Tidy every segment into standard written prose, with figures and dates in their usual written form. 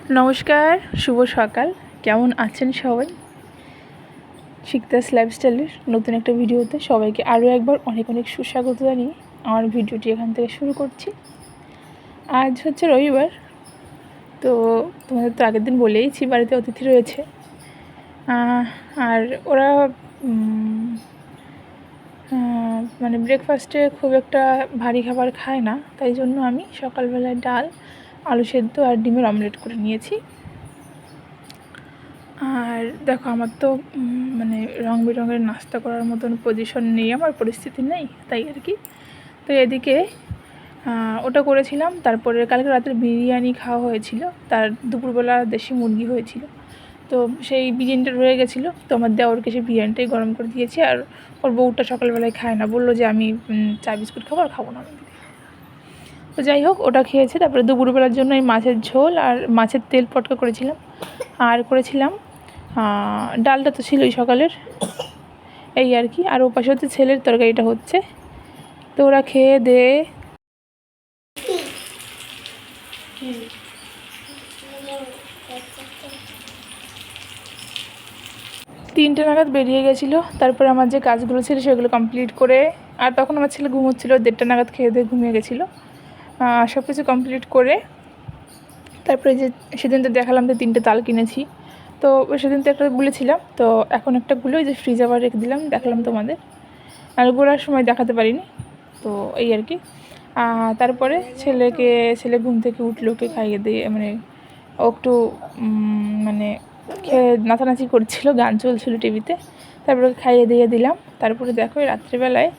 নমস্কার, শুভ সকাল। কেমন আছেন সবাই? শিকদাস লাইফস্টাইলের নতুন একটা ভিডিওতে সবাইকে আরও একবার অনেক অনেক সুস্বাগত জানিয়ে আমার ভিডিওটি এখান থেকে শুরু করছি। আজ হচ্ছে রবিবার, তো তোমাদের তো আগের দিন বলেইছি বাড়িতে অতিথি রয়েছে, আর ওরা মানে ব্রেকফাস্টে খুব একটা ভারী খাবার খায় না, তাই জন্য আমি সকালবেলায় ডাল, আলু সেদ্ধ আর ডিমের অমলেট করে নিয়েছি। আর দেখো, আমার তো মানে রং বেরঙের নাস্তা করার মতন পজিশন নেই, আমার পরিস্থিতি নেই, তাই আর কি। তো এদিকে ওটা করেছিলাম। তারপরে কালকে রাতের বিরিয়ানি খাওয়া হয়েছিল, তার দুপুরবেলা দেশি মুরগি হয়েছিল, তো সেই বিরিয়ানিটা রয়ে গেছিলো। তো আমার দেওরকে সেই বিরিয়ানিটাই গরম করে দিয়েছি। আর ওর বউটা সকালবেলায় খায় না, বললো যে আমি চা বিস্কুট খাবো, আর খাবো না। তো যাই হোক, ওটা খেয়েছে। তারপরে দুপুরবেলার জন্য এই মাছের ঝোল আর মাছের তেল পটকা করেছিলাম, আর করেছিলাম ডালটা তো ছিলই সকালের, এই আর কি। আর ওপাশে হচ্ছে ছেলের তরকারিটা হচ্ছে। তো ওরা খেয়ে দেয়ে 3টে নাগাদ বেরিয়ে গেছিলো। তারপরে আমার যে কাজগুলো ছিল সেগুলো কমপ্লিট করে, আর তখন আমার ছেলে ঘুমোচ্ছিলো, 1:30 নাগাদ খেয়ে দিয়ে ঘুমিয়ে গেছিলো। সব কিছু কমপ্লিট করে তারপরে যে সেদিন তো দেখালাম যে 3টে তাল কিনেছি, তো সেদিন তো একটা গুলেছিলাম, তো এখন একটা গুলো যে ফ্রিজ আবার রেখে দিলাম, দেখালাম তোমাদের। আর গোলার সময় দেখাতে পারিনি, তো এই আর কি। তারপরে ছেলে ঘুম থেকে উঠলো, ওকে খাইয়ে দিয়ে মানে ও একটু মানে খেয়ে নাচানাচি করছিলো, গান চলছিল টিভিতে। তারপরে খাইয়ে দিয়ে দিলাম। তারপরে দেখো রাত্রিবেলায়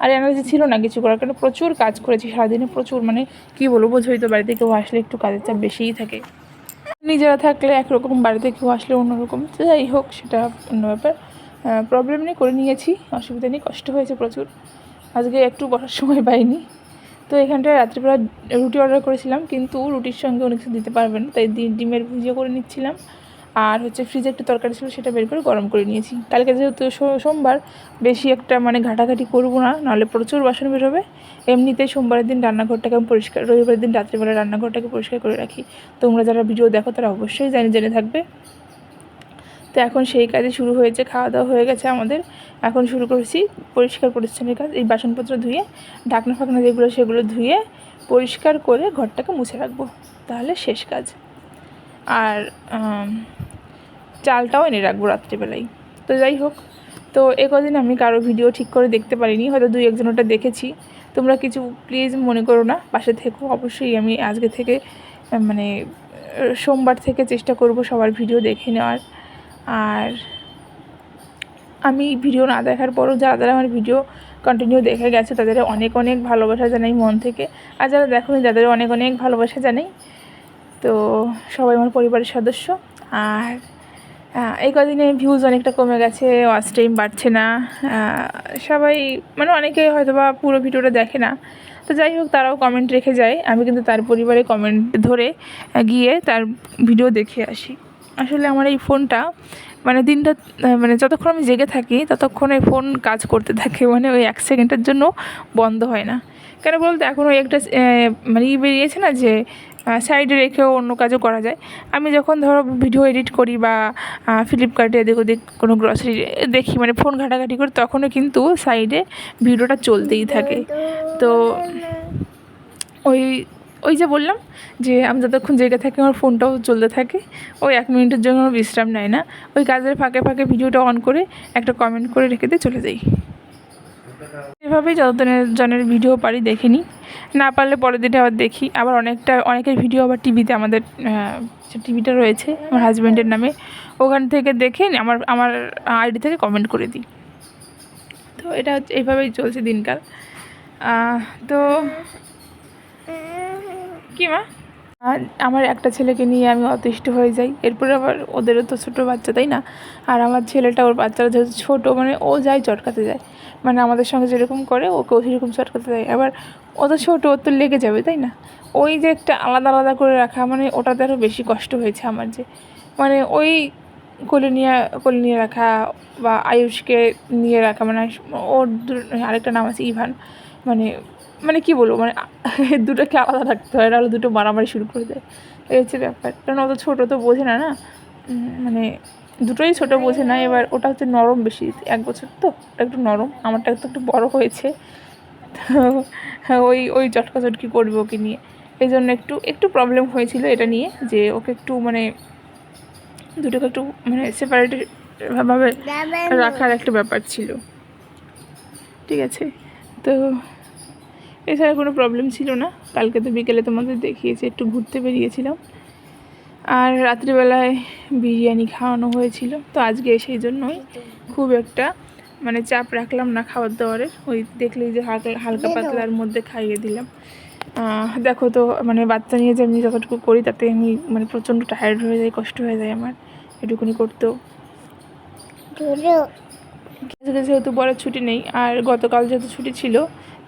আর এনার্জি ছিল না কিছু করার, কারণ প্রচুর কাজ করেছি সারাদিনে, প্রচুর, মানে কী বলবো, বোঝোই তো, বাড়িতে কেউ আসলে একটু কাজের চাপ বেশিই থাকে। নিজেরা থাকলে একরকম, বাড়িতে কেউ আসলে অন্যরকম। তো যাই হোক, সেটা অন্য ব্যাপার, প্রবলেম নেই, করে নিয়েছি, অসুবিধা নেই। কষ্ট হয়েছে প্রচুর, আজকে একটু বসার সময় পাইনি। তো এখানটায় রাত্রিবেলা রুটি অর্ডার করেছিলাম, কিন্তু রুটির সঙ্গে অনেক কিছু দিতে পারবেন, তাই ডিমের ভুজিয়া করে নিচ্ছিলাম। আর হচ্ছে ফ্রিজে একটা তরকারি ছিল, সেটা বের করে গরম করে নিয়েছি। কালকে যেহেতু সোমবার, বেশি একটা মানে ঘাটাঘাটি করবো না, নাহলে প্রচুর বাসন বেরোবে। এমনিতেই সোমবারের দিন রান্নাঘরটাকে আমি পরিষ্কার, রবিবারের দিন রাত্রিবেলা রান্নাঘরটাকে পরিষ্কার করে রাখি। তোমরা যারা ভিডিও দেখো তারা অবশ্যই জেনে থাকবে। তো এখন সেই কাজে শুরু হয়েছে, খাওয়া দাওয়া হয়ে গেছে আমাদের, এখন শুরু করেছি পরিষ্কার পরিচ্ছন্নের কাজ। এই বাসনপত্র ধুয়ে, ঢাকনা ফাকনা যেগুলো সেগুলো ধুয়ে পরিষ্কার করে ঘরটাকে মুছে রাখবো, তাহলে শেষ কাজ। আর চালটাও এনে রাখবো রাত্রিবেলায়। তো যাই হোক, তো কদিন আমি কারো ভিডিও ঠিক করে দেখতে পারিনি, হয়তো 2-1 ওটা দেখেছি। তোমরা কিছু প্লিজ মনে করো না, পাশে থেকো। অবশ্যই আমি আজকে থেকে মানে সোমবার থেকে চেষ্টা করব সবার ভিডিও দেখে নেওয়ার। আর আমি ভিডিও না দেখার পরও যারা আমার ভিডিও কন্টিনিউ দেখে গেছে তাদের অনেক অনেক ভালোবাসা জানাই মন থেকে, আর যারা দেখোনি তাদের অনেক অনেক ভালোবাসা জানাই। তো সবাই আমার পরিবারের সদস্য। আর এই কদিনে ভিউজ অনেকটা কমে গেছে, ওয়াচ টাইম বাড়ছে না, সবাই মানে অনেকে হয়তো বা পুরো ভিডিওটা দেখে না। তো যাই হোক, তারাও কমেন্ট রেখে যায়, আমি কিন্তু তার পরিবারে কমেন্ট ধরে গিয়ে তার ভিডিও দেখে আসি। আসলে আমার এই ফোনটা মানে দিনটা মানে যতক্ষণ আমি জেগে থাকি ততক্ষণ এই ফোন কাজ করতে থাকে, মানে ওই 1 সেকেন্ডের জন্য বন্ধ হয় না। কেন বলতে, এখন ওই একটা মানে বেরিয়েছে না যে সাইডে রেখেও অন্য কাজও করা যায়। আমি যখন ধরো ভিডিও এডিট করি বা ফ্লিপকার্টে এদিক ওদিক কোনো গ্রসারি দেখি, মানে ফোন ঘাটাঘাটি করি, তখনও কিন্তু সাইডে ভিডিওটা চলতেই থাকে। তো ওই যে বললাম যে আমি যতক্ষণ জেগে থাকি আমার ফোনটাও চলতে থাকে, ওই 1 মিনিটের জন্য আমার বিশ্রাম নেয় না। ওই কাজের ফাঁকে ফাঁকে ভিডিওটা অন করে একটা কমেন্ট করে রেখে দিয়ে চলে যাই। এভাবেই জনের ভিডিও পারি দেখে নিই, না পারলে পরের দিনে আবার দেখি। আবার অনেকের ভিডিও আবার টিভিতে, আমাদের যে টিভিটা রয়েছে আমার হাজব্যান্ডের নামে, ওখান থেকে দেখে আমার আইডি থেকে কমেন্ট করে দিই। তো এটা হচ্ছে, এইভাবেই চলছে দিনকাল। তো কি মা, আর আমার একটা ছেলেকে নিয়ে আমি অতিষ্ঠ হয়ে যাই, এরপরে আবার ওদেরও তো ছোটো বাচ্চা, তাই না? আর আমার ছেলেটা, ওর বাচ্চারা যেহেতু ছোটো, মানে ও যায় চটকাতে যায়, মানে আমাদের সঙ্গে যেরকম করে ওকেও সেরকম চটকাতে যায়। আবার ও তো ছোটো, ওর তো লেগে যাবে, তাই না? ওই যে একটা আলাদা আলাদা করে রাখা, মানে ওটাতে আরও বেশি কষ্ট হয়েছে আমার, যে মানে ওই কোলে নিয়ে রাখা, বা আয়ুষকে নিয়ে রাখা, মানে ওর আরেকটা নাম আছে ইভান, মানে কি বলবো, মানে দুটোকে আলাদা রাখতে হয়, নাহলে দুটো মারামারি শুরু করে দেয়। এই হচ্ছে ব্যাপার। কারণ অত ছোটো তো বোঝে না, না মানে দুটোই ছোটো বোঝে না। এবার ওটা হচ্ছে নরম বেশি, 1 বছর তো ওটা একটু নরম, আমারটা তো একটু বড়ো হয়েছে। তো ওই চটকাচটকি করবে ওকে নিয়ে, এই জন্য একটু একটু প্রবলেম হয়েছিল এটা নিয়ে, যে ওকে একটু মানে দুটোকে একটু মানে সেপারেটভাবে রাখার একটা ব্যাপার ছিল, ঠিক আছে। তো এছাড়া কোনো প্রবলেম ছিল না। কালকে তো বিকেলে তোমাদের দেখিয়েছি একটু ঘুরতে বেরিয়েছিলাম, আর রাত্রিবেলায় বিরিয়ানি খাওয়ানো হয়েছিল। তো আজকে সেই জন্যই খুব একটা মানে চাপ রাখলাম না খাবার দাবারের, ওই দেখলেই যে হালকা পাতলার মধ্যে খাইয়ে দিলাম। দেখো তো মানে বাচ্চা নিয়ে যে আমি যতটুকু করি তাতে আমি মানে প্রচণ্ড টায়ার্ড হয়ে যাই, কষ্ট হয়ে যায় আমার এটুকুনি করতেও। আজকে যেহেতু বড় ছুটি নেই, আর গতকাল যেহেতু ছুটি ছিল,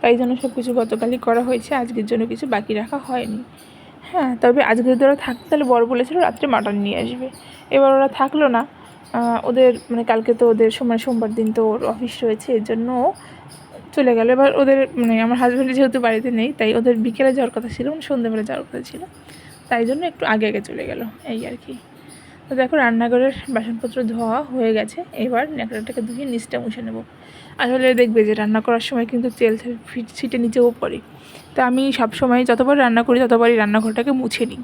তাই জন্য সব কিছু গতকালই করা হয়েছে, আজকের জন্য কিছু বাকি রাখা হয়নি। হ্যাঁ, তবে আজকে যদি ওরা থাকতো তাহলে বড় বলেছিল রাত্রে মাটন নিয়ে আসবে। এবার ওরা থাকলো না, ওদের মানে কালকে তো ওদের সোমবার দিন তো ওর অফিস রয়েছে, এর জন্য চলে গেল। এবার ওদের মানে আমার হাজব্যান্ড যেহেতু বাড়িতে নেই, তাই ওদের বিকেলে যাওয়ার কথা ছিল, মানে সন্ধ্যেবেলা যাওয়ার কথা ছিল, তাই জন্য একটু আগে আগে চলে গেল, এই আর কি। তো দেখো রান্নাঘরের বাসনপত্র ধোয়া হয়ে গেছে, এবার ন্যাকড়াটাকে ধুয়ে নিচটা মুছে নেব। আসলে দেখবে যে রান্না করার সময় কিন্তু তেল ছিটে নিচেও পড়ে, তো আমি সবসময় যতবার রান্না করি ততবারই রান্নাঘরটাকে মুছে নিই,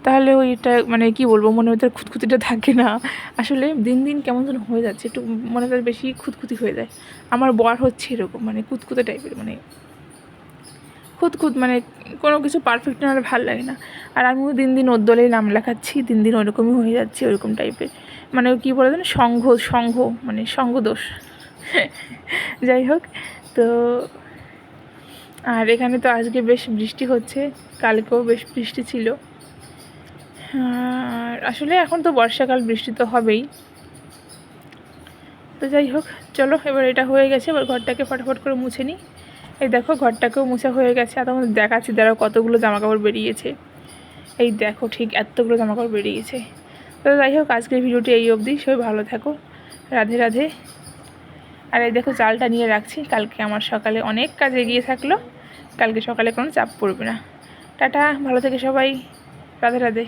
তাহলে ওইটা মানে কি বলবো, মনের ভিতরে খুঁতখুতিটা থাকে না। আসলে দিন দিন কেমন যেন হয়ে যাচ্ছে, একটু মনে হয় বেশি খুঁতখুতি হয়ে যায়। আমার বর হচ্ছে এরকম মানে খুঁতখুতে টাইপের, মানে খুঁতখুত, মানে কোনো কিছু পারফেক্ট না হলে ভালো লাগে না। আর আমিও দিন দিন ওর দলেই নাম লেখাচ্ছি, দিন দিন ওরকমই হয়ে যাচ্ছে, ওরকম টাইপের, মানে কী বলে যেন সংঘ মানে সঙ্গদোষ। যাই হোক, তো আর এখানে তো আজকে বেশ বৃষ্টি হচ্ছে, কালকেও বেশ বৃষ্টি ছিল। আর আসলে এখন তো বর্ষাকাল, বৃষ্টি তো হবেই। তো যাই হোক, চলো এবার এটা হয়ে গেছে, এবার ঘরটাকে ফটাফট করে মুছে নিই। এই দেখো ঘরটাকেও মুছা হয়ে গেছে, আর তোমাদের দেখাচ্ছি দাঁড়াও কতগুলো জামাকাপড় বেরিয়েছে। এই দেখো ঠিক এতগুলো জামাকাপড় বেরিয়েছে। তো যাই হোক, আজকের ভিডিওটি এই অবধি, সবাই ভালো থাকো, রাধে রাধে। আর এই দেখো চালটা নিয়ে রাখছি, কালকে আমার সকালে অনেক কাজ এগিয়ে থাকলো, কালকে সকালে কোনো চাপ পড়বে না। টাটা, ভালো থেকে সবাই, রাধে রাধে।